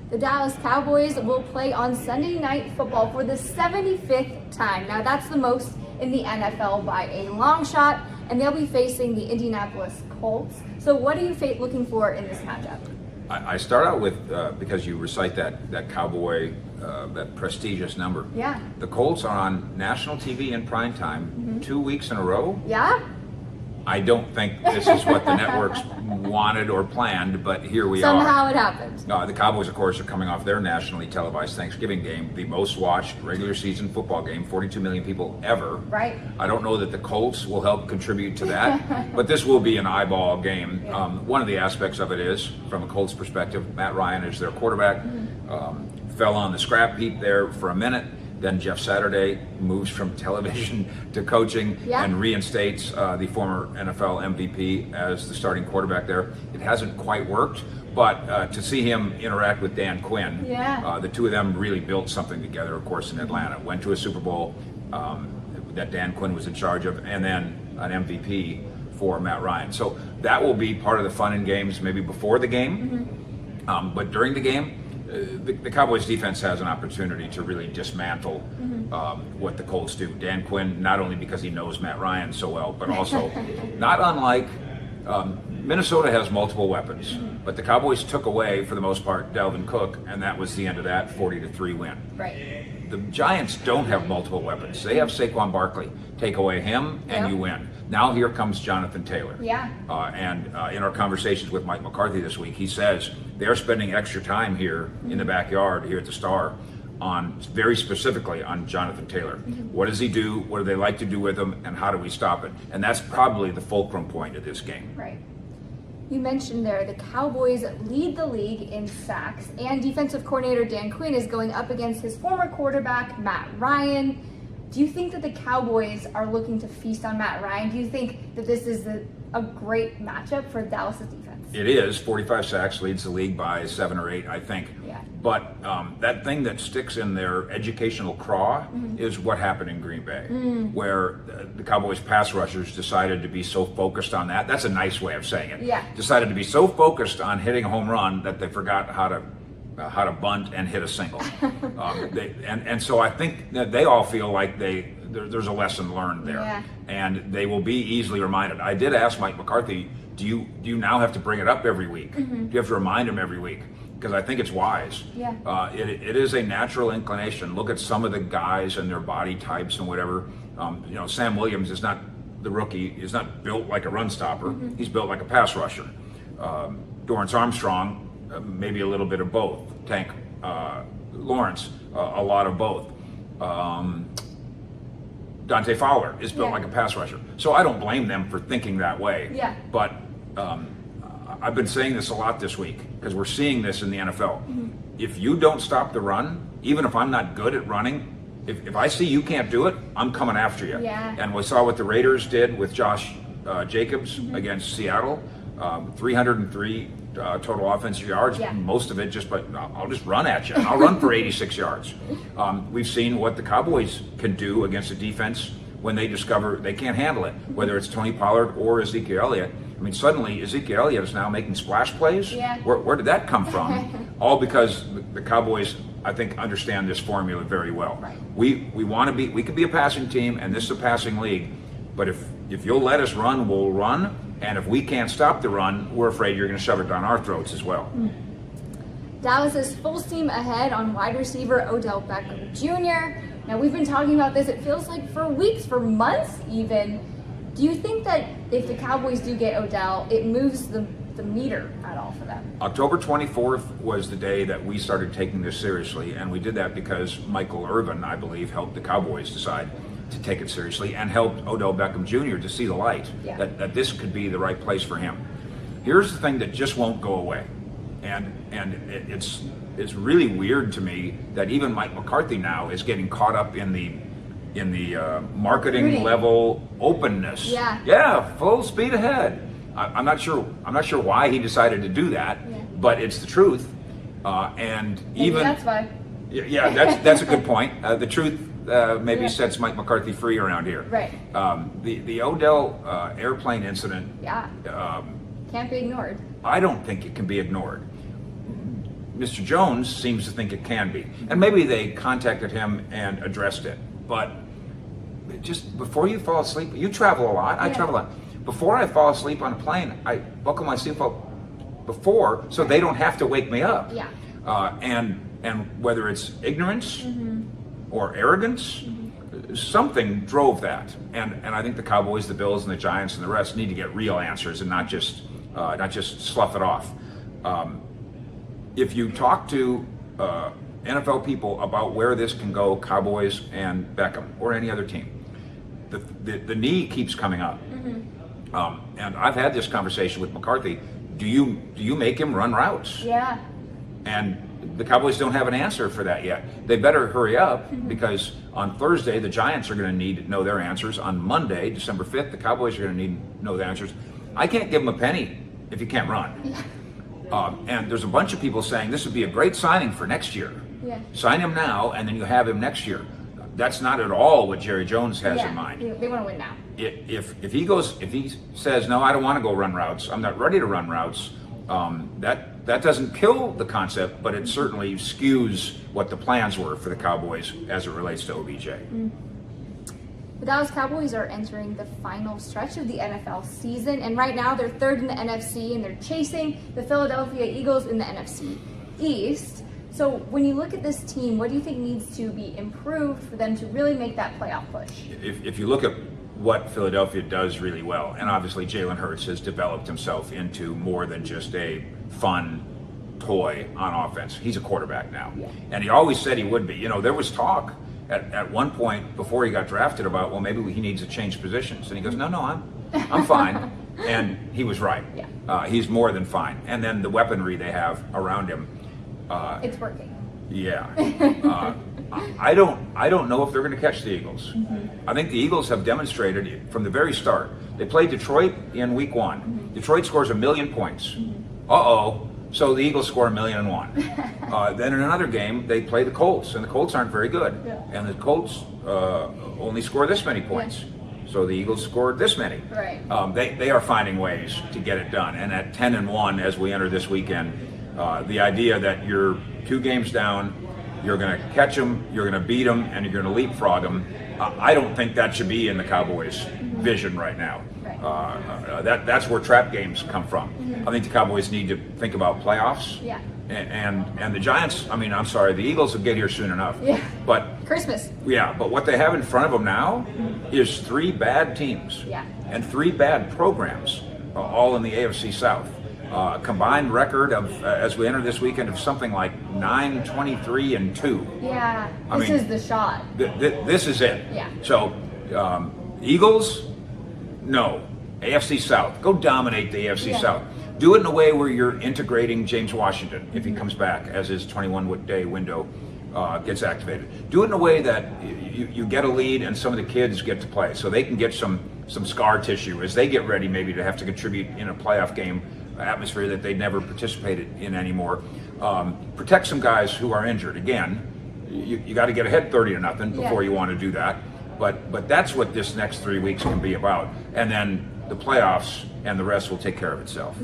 The Dallas Cowboys will play on Sunday Night Football for the 75th time. Now that's the most in the NFL by a long shot, and they'll be facing the Indianapolis Colts. So what are you looking for in this matchup? I start out with, because you recite that Cowboy, that prestigious number. Yeah. The Colts are on national TV in prime time 2 weeks in a row. Yeah? I don't think this is what the networks wanted or planned, but here we Somehow are. it happened. The Cowboys, of course, are coming off their nationally televised Thanksgiving game, the most watched regular season football game, 42 million people ever. Right. I don't know that the Colts will help contribute to that, but this will be an eyeball game. Yeah. One of the aspects of it is, from a Colts perspective, Matt Ryan is their quarterback. Fell on the scrap heap there for a minute. Then Jeff Saturday moves from television to coaching and reinstates the former NFL MVP as the starting quarterback there. It hasn't quite worked, but to see him interact with Dan Quinn, the two of them really built something together, of course, in Atlanta. Went to a Super Bowl that Dan Quinn was in charge of, and then an MVP for Matt Ryan. So that will be part of the fun and games maybe before the game, but during the game, the Cowboys defense has an opportunity to really dismantle what the Colts do. Dan Quinn, not only because he knows Matt Ryan so well, but also not unlike Minnesota has multiple weapons, but the Cowboys took away, for the most part, Dalvin Cook, and that was the end of that 40-3 win. Right. The Giants don't have multiple weapons. They have Saquon Barkley. Take away him, and you win. Now here comes Jonathan Taylor. Yeah. And in our conversations with Mike McCarthy this week, he says they're spending extra time here in the backyard, here at the Star, on very specifically on Jonathan Taylor. What does he do? What do they like to do with him? And how do we stop it? And that's probably the fulcrum point of this game. Right. You mentioned there the Cowboys lead the league in sacks, and defensive coordinator Dan Quinn is going up against his former quarterback, Matt Ryan. Do you think that the Cowboys are looking to feast on Matt Ryan? Do you think that this is a great matchup for Dallas's defense? It is. 45 sacks, leads the league by 7 or 8, I think. Yeah. But that thing that sticks in their educational craw is what happened in Green Bay, where the Cowboys pass rushers decided to be so focused on that. That's a nice way of saying it. Yeah. Decided to be so focused on hitting a home run that they forgot how to bunt and hit a single. And so I think that they all feel like there's a lesson learned there, and they will be easily reminded. I did ask Mike McCarthy, do you now have to bring it up every week? Do you have to remind him every week? Because I think it's wise. Yeah. It is a natural inclination. Look at some of the guys and their body types and whatever. Sam Williams is not the rookie. Is not built like a run stopper. He's built like a pass rusher. Dorrance Armstrong, maybe a little bit of both. Tank Lawrence, a lot of both. Dante Fowler is built like a pass rusher. So I don't blame them for thinking that way. Yeah. But I've been saying this a lot this week because we're seeing this in the NFL. If you don't stop the run, even if I'm not good at running, if I see you can't do it, I'm coming after you. Yeah. And we saw what the Raiders did with Josh Jacobs against Seattle. 303 total offensive yards. Most of it just, but I'll just run at you. I'll run for 86 yards. We've seen what the Cowboys can do against a defense when they discover they can't handle it, whether it's Tony Pollard or Ezekiel Elliott. I mean, suddenly Ezekiel Elliott is now making splash plays. Where did that come from? All because the Cowboys, I think, understand this formula very well. Right. We want to be, we could be a passing team, and this is a passing league, but if you'll let us run, we'll run. And if we can't stop the run, we're afraid you're going to shove it down our throats as well. Dallas is full steam ahead on wide receiver Odell Beckham Jr. Now, we've been talking about this, it feels like for weeks, for months even. Do you think that if the Cowboys do get Odell, it moves the meter at all for them? October 24th was the day that we started taking this seriously, and we did that because Michael Irvin, I believe, helped the Cowboys decide to take it seriously and helped Odell Beckham Jr. to see the light, that this could be the right place for him. Here's the thing that just won't go away, and it's really weird to me that even Mike McCarthy now is getting caught up in the marketing level openness. Yeah, full speed ahead. I'm not sure why he decided to do that, but it's the truth. And maybe even that's why. Yeah, that's a good point. The truth maybe sets Mike McCarthy free around here. Right. The Odell airplane incident. Can't be ignored. I don't think it can be ignored. Mr. Jones seems to think it can be. And maybe they contacted him and addressed it. But just before you fall asleep, you travel a lot, I travel a lot. Before I fall asleep on a plane, I buckle my seatbelt before so they don't have to wake me up. Yeah. And whether it's ignorance or arrogance, something drove that. And I think the Cowboys, the Bills, and the Giants and the rest need to get real answers and not just slough it off. If you talk to NFL people about where this can go, Cowboys and Beckham or any other team, the knee keeps coming up. And I've had this conversation with McCarthy. Do you make him run routes? Yeah. And the Cowboys don't have an answer for that yet. They better hurry up because on Thursday, the Giants are going to need to know their answers. On Monday, December 5th, the Cowboys are going to need to know the answers. I can't give them a penny if you can't run. Yeah. And there's a bunch of people saying this would be a great signing for next year. Yeah. Sign him now, and then you have him next year. That's not at all what Jerry Jones has in mind. They want to win now. If he says no, I don't want to go run routes. I'm not ready to run routes. That doesn't kill the concept, but it certainly skews what the plans were for the Cowboys as it relates to OBJ. The Dallas Cowboys are entering the final stretch of the NFL season, and right now they're third in the NFC, and they're chasing the Philadelphia Eagles in the NFC East. So when you look at this team, what do you think needs to be improved for them to really make that playoff push? If you look at what Philadelphia does really well, and obviously Jalen Hurts has developed himself into more than just a fun toy on offense. He's a quarterback now. Yeah. And he always said he would be. There was talk at one point before he got drafted about, well, maybe he needs to change positions. And he goes, no, I'm fine. And he was right. Yeah. He's more than fine. And then the weaponry they have around him. It's working. Yeah. I don't know if they're going to catch the Eagles. I think the Eagles have demonstrated from the very start. They played Detroit in week 1. Detroit scores 1 million points. So the Eagles score 1,000,001. Then in another game, they play the Colts, and the Colts aren't very good. Yeah. And the Colts only score this many points. Yeah. So the Eagles scored this many. Right. They are finding ways to get it done. And at 10-1 as we enter this weekend, the idea that you're 2 games down, you're going to catch them, you're going to beat them, and you're going to leapfrog them, I don't think that should be in the Cowboys' vision right now. Right. That's where trap games come from. I think the Cowboys need to think about playoffs. Yeah. And the Giants, the Eagles will get here soon enough. Yeah. But Christmas. yeah, but what they have in front of them now is 3 bad teams. Yeah. And 3 bad programs, all in the AFC South. Combined record of, as we enter this weekend, of something like 9-23-2. Yeah. This is the shot. This is it. Yeah. So, Eagles, no. AFC South, go dominate the AFC South. Do it in a way where you're integrating James Washington if he comes back as his 21-day window gets activated. Do it in a way that you get a lead and some of the kids get to play, so they can get some scar tissue as they get ready maybe to have to contribute in a playoff game atmosphere that they never participated in anymore. Protect some guys who are injured. Again, you got to get ahead 30-0 before you want to do that. But that's what this next 3 weeks can be about. And then the playoffs and the rest will take care of itself.